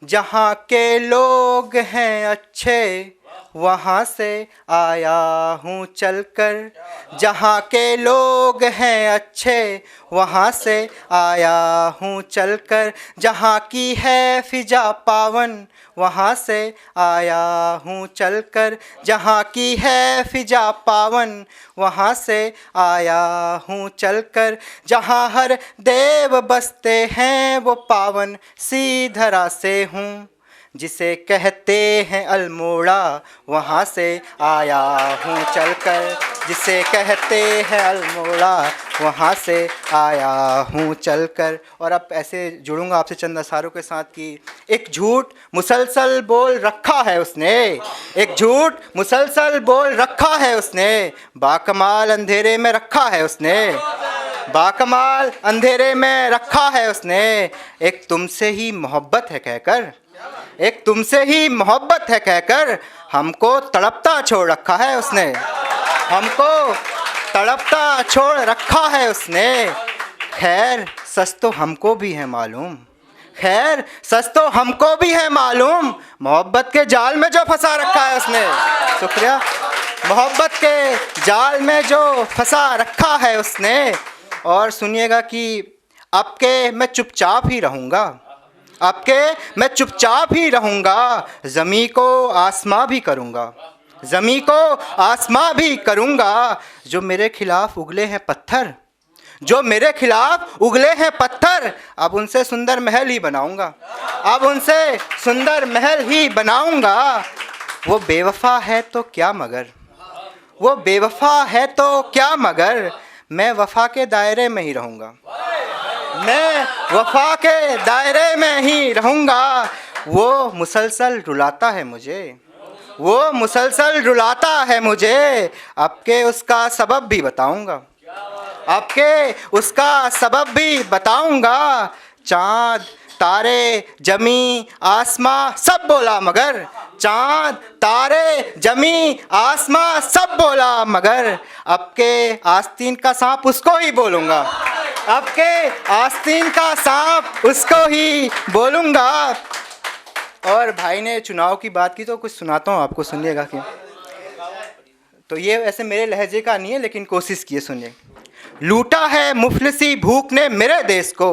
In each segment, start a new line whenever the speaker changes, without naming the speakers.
जहाँ के लोग हैं अच्छे वहाँ से आया हूँ चलकर। जहाँ के लोग हैं अच्छे वहाँ से आया हूँ चलकर। जहाँ की है फिजा पावन वहाँ से आया हूँ चलकर। जहाँ की है फिजा पावन वहाँ से आया हूँ चलकर। जहाँ हर देव बसते हैं वो पावन सी धरा से हूँ। जिसे कहते हैं अल्मोड़ा वहाँ से आया हूँ चलकर। जिसे कहते हैं अल्मोड़ा वहाँ से आया हूँ चलकर। और अब ऐसे जुड़ूंगा आपसे चंद अशारों के साथ कि एक झूठ मुसलसल बोल रखा है उसने। एक झूठ मुसलसल बोल रखा है उसने। बाकमाल अंधेरे में रखा है उसने। बाकमाल अंधेरे में रखा है उसने। एक तुमसे ही मोहब्बत है कहकर, एक तुमसे ही मोहब्बत है कहकर हमको तड़पता छोड़ रखा है उसने। हमको तड़पता छोड़ रखा है उसने। खैर सच तो हमको भी है मालूम, खैर सच तो हमको भी है मालूम, मोहब्बत के जाल में जो फंसा रखा है उसने। शुक्रिया। मोहब्बत के जाल में जो फंसा रखा है उसने। और सुनिएगा कि अब के मैं चुपचाप ही रहूँगा, अब के मैं चुपचाप ही रहूँगा। ज़मीं को आसमां भी करूँगा, ज़मीं को आसमां भी करूँगा। जो मेरे खिलाफ उगले हैं पत्थर, जो मेरे खिलाफ उगले हैं पत्थर, अब उनसे सुंदर महल ही बनाऊँगा, अब उनसे सुंदर महल ही बनाऊँगा। वो बेवफा है तो क्या मगर, वो बेवफा है तो क्या मगर, मैं वफा के दायरे में ही रहूँगा, मैं वफा के दायरे में ही रहूँगा। वो मुसलसल रुलाता है मुझे, वो मुसलसल रुलाता है मुझे। अब के उसका सबब भी बताऊँगा, अब के उसका सबब भी बताऊँगा। चाँद तारे जमी आसमां सब बोला मगर, चाँद तारे जमी आसमां सब बोला मगर, अब के आस्तीन का सांप उसको ही बोलूँगा, अब के आस्तीन का सांप उसको ही बोलूँगा। और भाई ने चुनाव की बात की तो कुछ सुनाता हूँ आपको, सुनिएगा कि तो ये ऐसे मेरे लहजे का नहीं है लेकिन कोशिश किए सुनिए। लूटा है मुफलिसी भूख ने मेरे देश को,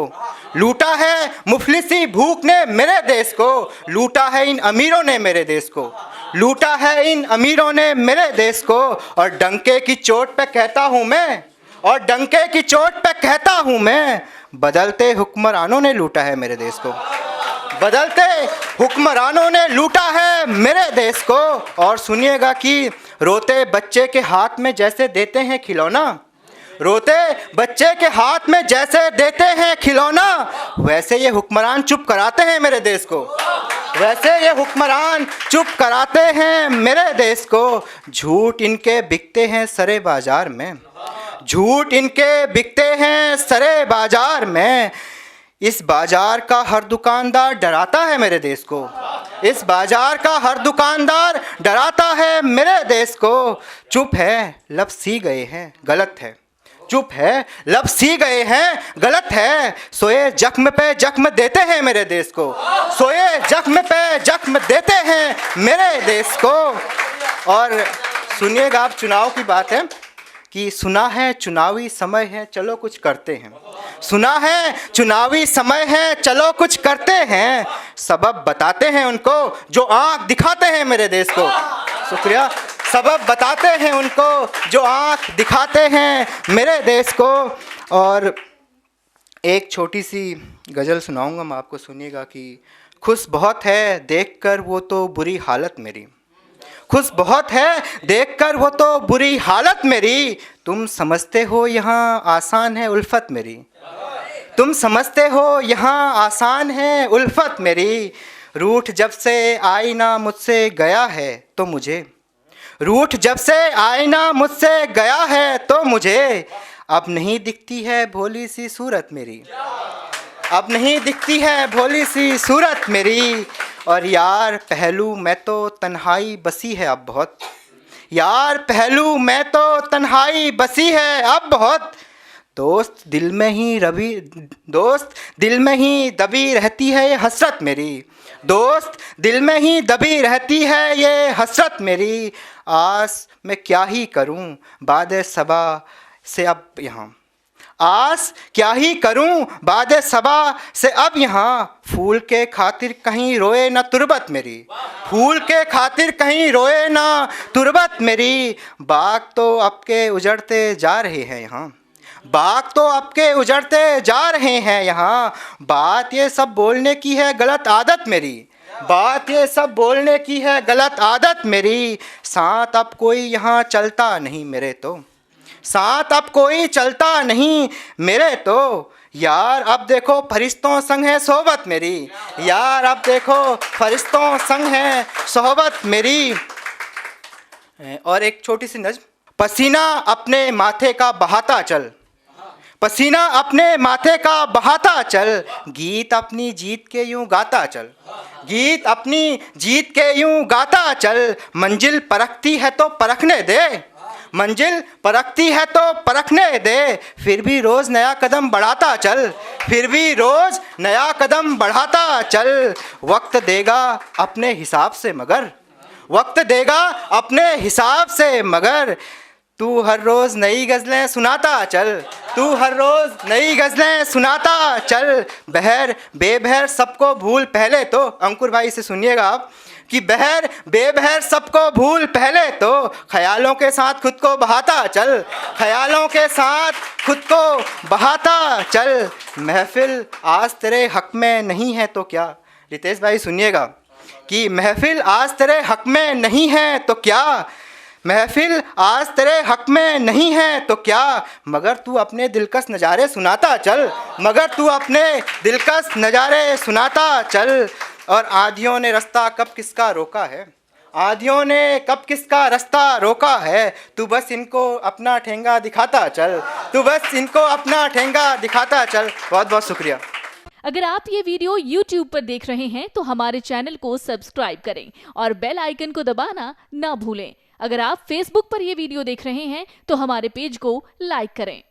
लूटा है मुफलिसी भूख ने मेरे देश को, लूटा है इन अमीरों ने मेरे देश को, लूटा है इन अमीरों ने मेरे देश को। और डंके की चोट पे कहता हूँ मैं, और डंके की चोट पे कहता हूँ मैं, बदलते हुक्मरानों ने लूटा है मेरे देश को, बदलते हुक्मरानों ने लूटा है मेरे देश को। और सुनिएगा कि रोते बच्चे के हाथ में जैसे देते हैं खिलौना, रोते बच्चे के हाथ में जैसे देते हैं खिलौना, वैसे ये हुक्मरान चुप कराते हैं मेरे देश को, वैसे ये हुक्मरान चुप कराते हैं मेरे देश को। झूठ इनके बिकते हैं सरे बाजार में, झूठ इनके बिकते हैं सरे बाजार में। इस बाजार का हर दुकानदार डराता है मेरे देश को, इस बाजार का हर दुकानदार डराता है मेरे देश को। चुप है लब सी गए हैं गलत है, चुप है लब सी गए हैं गलत है, सोए जख्म पे जख्म देते हैं मेरे देश को, सोए जख्म पे जख्म देते हैं मेरे देश को। और सुनिएगा आप, चुनाव की बात है कि सुना है चुनावी समय है चलो कुछ करते हैं, सुना है चुनावी समय है चलो कुछ करते हैं, सबब बताते हैं उनको जो आंख दिखाते हैं मेरे देश को। शुक्रिया। सबब बताते हैं उनको जो आंख दिखाते हैं मेरे देश को। और एक छोटी सी गज़ल सुनाऊंगा मैं आपको, सुनिएगा कि खुश बहुत है देखकर वो तो बुरी हालत मेरी, खुश बहुत है देखकर वो तो बुरी हालत मेरी, तुम समझते हो यहाँ आसान है उल्फत मेरी, तुम समझते हो यहाँ आसान है उल्फत मेरी। रूठ जब से आईना मुझसे गया है तो मुझे, रूठ जब से आईना मुझसे गया है तो मुझे, अब नहीं दिखती है भोली सी सूरत मेरी, अब नहीं दिखती है भोली सी सूरत मेरी। और यार पहलू मैं तो तन्हाई बसी है अब बहुत, यार पहलू मैं तो तन्हाई बसी है अब बहुत, दोस्त दिल में ही दबी रहती है ये हसरत मेरी, दोस्त दिल में ही दबी रहती है ये हसरत मेरी। आस मैं क्या ही करूं बाद सबा से अब यहाँ, आस क्या ही करूं बाद सबा से अब यहाँ। फूल के खातिर कहीं रोए ना तुरबत मेरी, फूल के खातिर कहीं रोए ना तुरबत मेरी। बाग तो आपके उजड़ते जा रहे हैं यहाँ, बाग तो आपके उजड़ते जा रहे हैं यहाँ। बात ये सब बोलने की है गलत आदत मेरी, बात ये सब बोलने की है गलत आदत मेरी। साथ अब कोई यहाँ चलता नहीं मेरे तो, साथ अब कोई चलता नहीं मेरे तो। यार अब देखो फरिश्तों संग है सोहबत मेरी, यार अब देखो फरिश्तों संग है सोहबत मेरी। और एक छोटी सी नज़्म। पसीना अपने माथे का बहाता चल, पसीना अपने माथे का बहाता चल। गीत अपनी जीत के यूं गाता चल, गीत अपनी जीत के यूं गाता चल। मंजिल परखती है तो परखने दे, मंजिल परखती है तो परखने दे। फिर भी रोज़ नया कदम बढ़ाता चल, फिर भी रोज़ नया कदम बढ़ाता चल। वक्त देगा अपने हिसाब से मगर, वक्त देगा अपने हिसाब से मगर। तू हर रोज़ नई गज़लें सुनाता चल, तू हर रोज़ नई गज़लें सुनाता चल। बहर बेबहर सबको भूल पहले तो, अंकुर भाई से सुनिएगा आप, कि बहर बेबहर सबको भूल पहले तो। ख्यालों के साथ खुद को बहाता चल, ख्यालों के साथ खुद को बहाता चल। महफिल आज तेरे हक में नहीं है तो क्या, रितेश भाई सुनिएगा, कि महफिल आज तेरे हक में नहीं है तो क्या, महफिल आज तेरे हक में नहीं है तो क्या। मगर तू अपने दिलकश नज़ारे सुनाता चल, मगर तू अपने दिलकश नज़ारे सुनाता चल। और आंधियों ने रास्ता कब किसका रोका है, आंधियों ने कब किसका रास्ता रोका है। तू बस इनको अपना ठेंगा दिखाता चल, तू बस इनको अपना ठेंगा दिखाता चल। बहुत बहुत शुक्रिया।
अगर आप ये वीडियो YouTube पर देख रहे हैं तो हमारे चैनल को सब्सक्राइब करें और बेल आइकन को दबाना ना भूलें। अगर आप Facebook पर ये वीडियो देख रहे हैं तो हमारे पेज को लाइक करें।